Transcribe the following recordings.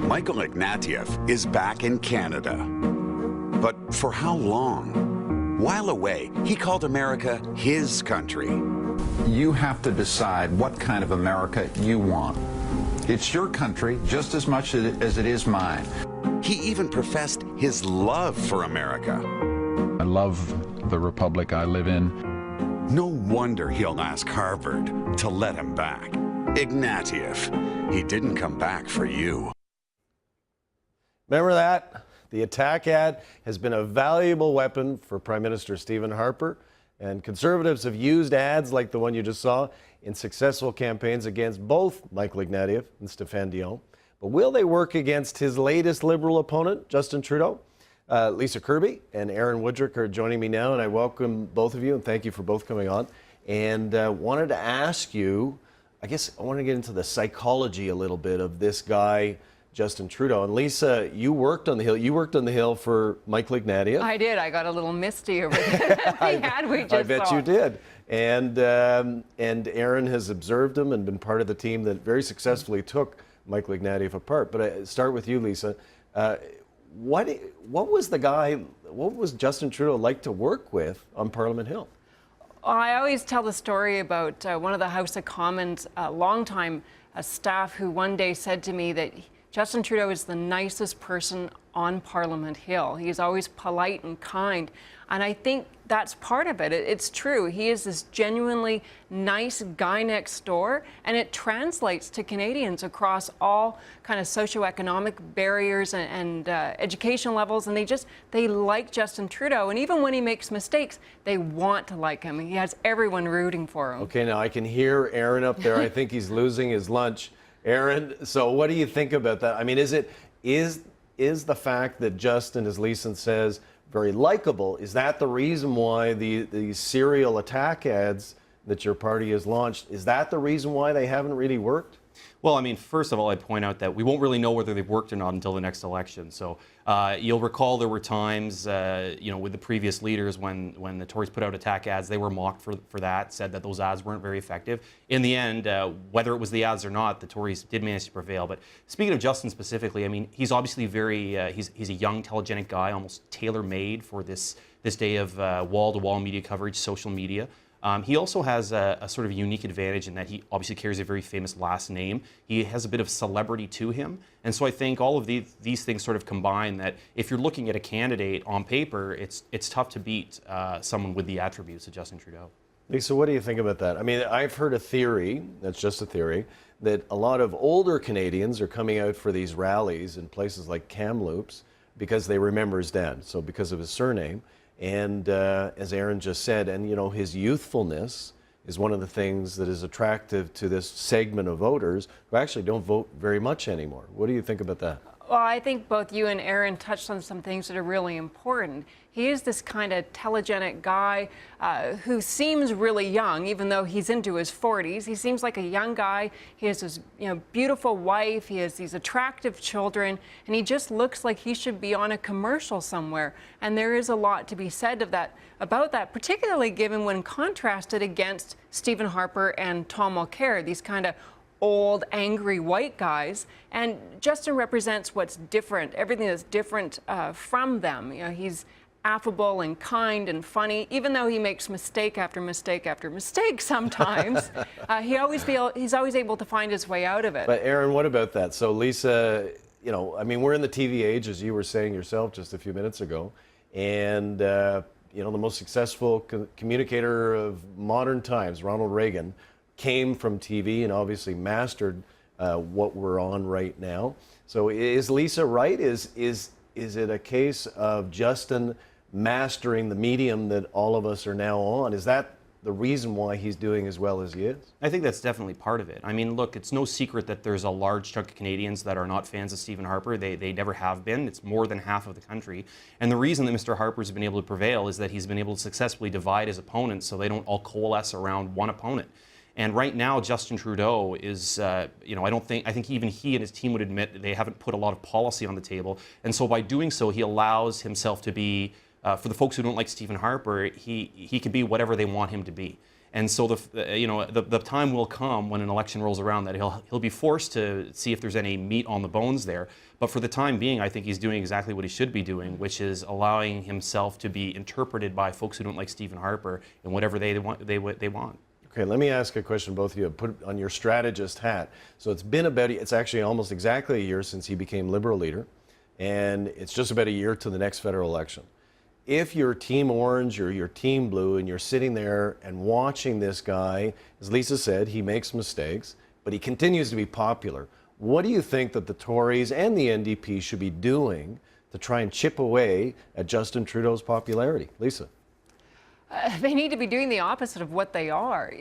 Michael Ignatieff is back in Canada. But for how long? While away, he called America his country. You have to decide what kind of America you want. It's your country just as much as it is mine. He even professed his love for America. I love the republic I live in. No wonder he'll ask Harvard to let him back. Ignatieff, he didn't come back for you. Remember that? The attack ad has been a valuable weapon for Prime Minister Stephen Harper, and Conservatives have used ads like the one you just saw in successful campaigns against both Michael Ignatieff and Stéphane Dion. But will they work against his latest Liberal opponent, Justin Trudeau? Lisa Kirbie and Aaron Wudrick are joining me now, and I welcome both of you, and thank you for both coming on. And wanted to ask you, I guess I want to get into the psychology a little bit of this guy, Justin Trudeau. And Lisa, you worked on the Hill. You worked on the Hill for Michael Ignatieff. I did. I got a little misty over there. I bet you did. And Aaron has observed him and been part of the team that very successfully took Michael Ignatieff apart. But I start with you, Lisa. What was Justin Trudeau like to work with on Parliament Hill? I always tell the story about one of the House of Commons, a longtime staff who one day said to me that Justin Trudeau is the nicest person on Parliament Hill. He's always polite and kind. And I think that's part of it. It's true. He is this genuinely nice guy next door, and it translates to Canadians across all kind of socioeconomic barriers and education levels. And they like Justin Trudeau. And even when he makes mistakes, they want to like him. He has everyone rooting for him. Okay, now I can hear Aaron up there. I think he's losing his lunch. Aaron, so what do you think about that? I mean, is the fact that Justin, as Lisa says, very likable, is that the reason why the serial attack ads that your party has launched, is that the reason why they haven't really worked? Well, I mean, first of all, I'd point out that we won't really know whether they've worked or not until the next election. So you'll recall there were times, with the previous leaders when the Tories put out attack ads, they were mocked for that, said that those ads weren't very effective. In the end, whether it was the ads or not, the Tories did manage to prevail. But speaking of Justin specifically, I mean, he's obviously he's a young, telegenic guy, almost tailor-made for this day of wall-to-wall media coverage, social media. He also has a sort of unique advantage in that he obviously carries a very famous last name. He has a bit of celebrity to him. And so I think all of these things sort of combine that if you're looking at a candidate on paper, it's tough to beat someone with the attributes of Justin Trudeau. Lisa, what do you think about that? I mean, I've heard a theory, that's just a theory, that a lot of older Canadians are coming out for these rallies in places like Kamloops because they remember his dad, so because of his surname. And as Aaron just said, and his youthfulness is one of the things that is attractive to this segment of voters who actually don't vote very much anymore. What do you think about that? Well, I think both you and Aaron touched on some things that are really important. He is this kind of telegenic guy who seems really young, even though he's into his 40s. He seems like a young guy. He has this beautiful wife. He has these attractive children. And he just looks like he should be on a commercial somewhere. And there is a lot to be said about that, particularly given when contrasted against Stephen Harper and Tom Mulcair, these kind of old, angry white guys. And Justin represents what's different, everything that's different from them. He's affable and kind and funny, even though he makes mistake after mistake after mistake sometimes. He's always able to find his way out of it. But Aaron, what about that? So Lisa, I mean, we're in the TV age, as you were saying yourself just a few minutes ago, and the most successful communicator of modern times, Ronald Reagan, came from TV and obviously mastered what we're on right now. So is Lisa right? Is it a case of Justin mastering the medium that all of us are now on? Is that the reason why he's doing as well as he is? I think that's definitely part of it. I mean, look, it's no secret that there's a large chunk of Canadians that are not fans of Stephen Harper. They never have been. It's more than half of the country. And the reason that Mr. Harper's been able to prevail is that he's been able to successfully divide his opponents so they don't all coalesce around one opponent. And right now, Justin Trudeau is, I think even he and his team would admit that they haven't put a lot of policy on the table. And so by doing so, he allows himself to be, for the folks who don't like Stephen Harper, he can be whatever they want him to be. And so the time will come when an election rolls around that he'll be forced to see if there's any meat on the bones there. But for the time being, I think he's doing exactly what he should be doing, which is allowing himself to be interpreted by folks who don't like Stephen Harper in whatever they want. Okay, let me ask a question, both of you. Put on your strategist hat. So it's actually almost exactly a year since he became Liberal leader, and it's just about a year to the next federal election. If you're Team Orange or you're Team Blue and you're sitting there and watching this guy, as Lisa said, he makes mistakes, but he continues to be popular. What do you think that the Tories and the NDP should be doing to try and chip away at Justin Trudeau's popularity? Lisa. They need to be doing the opposite of what they are.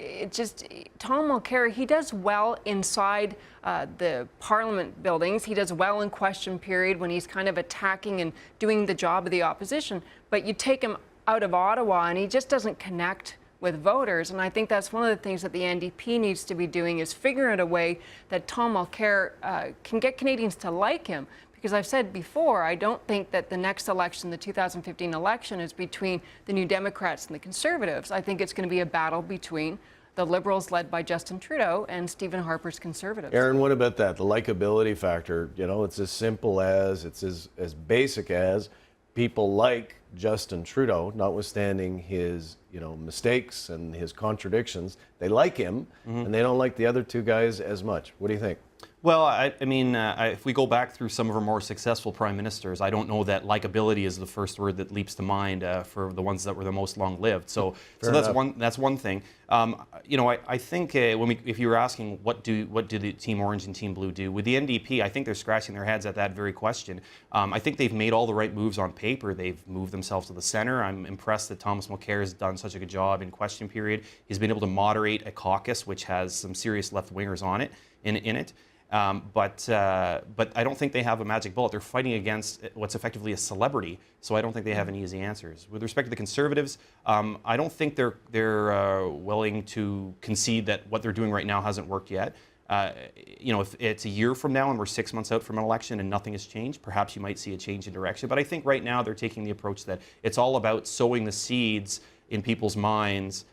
Tom Mulcair, he does well inside the Parliament buildings. He does well in question period when he's kind of attacking and doing the job of the opposition. But you take him out of Ottawa and he just doesn't connect with voters. And I think that's one of the things that the NDP needs to be doing, is figuring out a way that Tom Mulcair can get Canadians to like him. Because I've said before, I don't think that the next election, the 2015 election, is between the New Democrats and the Conservatives. I think it's going to be a battle between the Liberals led by Justin Trudeau and Stephen Harper's Conservatives. Aaron, what about that? The likability factor, it's as simple as, it's as basic as people like Justin Trudeau, notwithstanding his mistakes and his contradictions. They like him, and they don't like the other two guys as much. What do you think? Well, if we go back through some of our more successful prime ministers, I don't know that likability is the first word that leaps to mind for the ones that were the most long-lived. So that's one thing. I think if you were asking what do the Team Orange and Team Blue do with the NDP, I think they're scratching their heads at that very question. I think they've made all the right moves on paper. They've moved themselves to the center. I'm impressed that Thomas Mulcair has done such a good job in question period. He's been able to moderate a caucus which has some serious left-wingers on it in it. But I don't think they have a magic bullet. They're fighting against what's effectively a celebrity, so I don't think they have any easy answers. With respect to the Conservatives, I don't think they're willing to concede that what they're doing right now hasn't worked yet. If it's a year from now and we're 6 months out from an election and nothing has changed, perhaps you might see a change in direction. But I think right now they're taking the approach that it's all about sowing the seeds in people's minds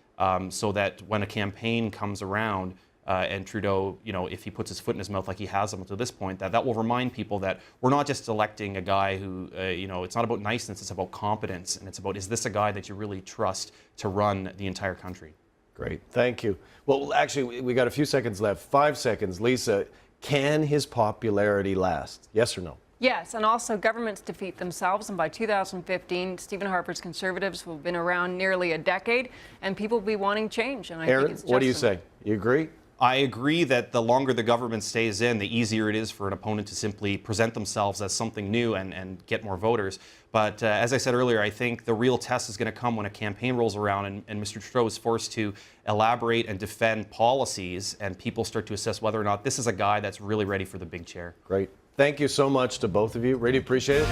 so that when a campaign comes around, and Trudeau, if he puts his foot in his mouth like he has up to this point, that will remind people that we're not just electing a guy who, it's not about niceness, it's about competence, and it's about, is this a guy that you really trust to run the entire country? Great, thank you. Well, actually, we got a few seconds left. 5 seconds. Lisa, can his popularity last? Yes or no? Yes, and also governments defeat themselves, and by 2015, Stephen Harper's Conservatives will have been around nearly a decade, and people will be wanting change. And I Aaron, think it's what do you say? You agree? I agree that the longer the government stays in, the easier it is for an opponent to simply present themselves as something new and get more voters. But as I said earlier, I think the real test is going to come when a campaign rolls around and Mr. Trudeau is forced to elaborate and defend policies, and people start to assess whether or not this is a guy that's really ready for the big chair. Great. Thank you so much to both of you. Really appreciate it.